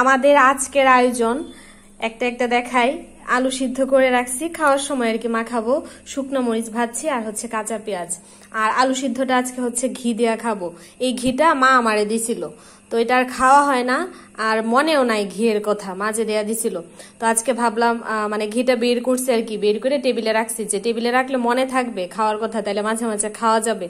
আমাদের আজকের আয়োজন একটা একটা দেখাই। আলু সিদ্ধ করে রাখছি, খাওয়ার সময় আর কি মাখাবো। শুকনো মরিচ ভাজছি আর হচ্ছে কাঁচা পেঁয়াজ। আর আলু সিদ্ধটা আজকে হচ্ছে ঘি দেয়া খাবো। এই ঘিটা মা আমারে দিছিল, তো এটা আর খাওয়া হয় না, আর মনেও নাই ঘিয়ের কথা, মাঝে দেয়া দিছিল। তো আজকে ভাবলাম মানে ঘিটা বের করছি আর কি, বের করে টেবিলে রাখছি, যে টেবিলে রাখলে মনে থাকবে খাওয়ার কথা, তাহলে মাঝে মাঝে খাওয়া যাবে।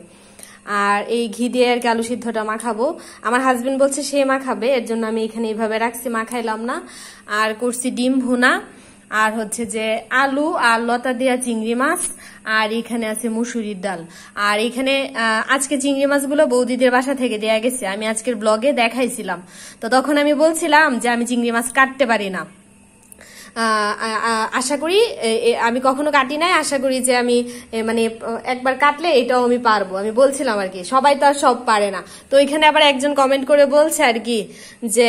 আর এই ঘি দিয়ে আর কি আলু সিদ্ধটা মাখাবো। আমার হাজবেন্ড বলছে সে মাখাবে, এর জন্য আমি এখানে এইভাবে রাখছি, মাখাইলাম না। আর করছি ডিম ভুনা, আর হচ্ছে যে আলু আর লতা দিয়া চিংড়ি মাছ, আর এখানে আছে মুসুরির ডাল। আর এখানে আজকে চিংড়ি মাছগুলো বৌদিদের বাসা থেকে দেয়া গেছে, আমি আজকের ব্লগে দেখাইছিলাম। তো তখন আমি বলছিলাম যে আমি চিংড়ি মাছ কাটতে পারি না, আশা করি আমি কখনো কাটি নাই, আশা করি যে আমি মানে একবার কাটলে এটাও আমি পারবো, আমি বলছিলাম আর কি। সবাই তো আর সব পারে না। তো এখানে আবার একজন কমেন্ট করে বলছে আর কি যে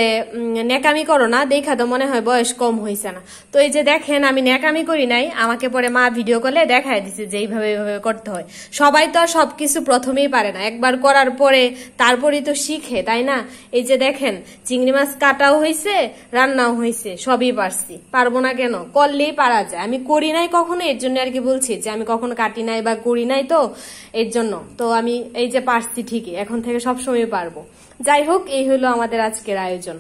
ন্যাকামি করো না, দেখা তো মনে হয় বয়স কম হয়েছে না। তো এই যে দেখেন, আমি ন্যাকামি করি নাই, আমাকে পরে মা ভিডিও কলে দেখায় দিছে যে এইভাবে এইভাবে করতে হয়। সবাই তো আর সবকিছু প্রথমেই পারে না, একবার করার পরে তারপরেই তো শিখে, তাই না? এই যে দেখেন, চিংড়ি মাছ কাটাও হয়েছে, রান্নাও হয়েছে, সবই পারছি। পারবো না কেন? করলেই পারা যায়। আমি করি নাই কখনো, এর জন্য আর কি বলছি যে আমি কখনো কাটি নাই বা করি নাই, তো এর জন্য তো আমি এই যে পারছি ঠিকই, এখন থেকে সবসময় পারবো। যাই হোক, এই হলো আমাদের আজকের আয়োজন।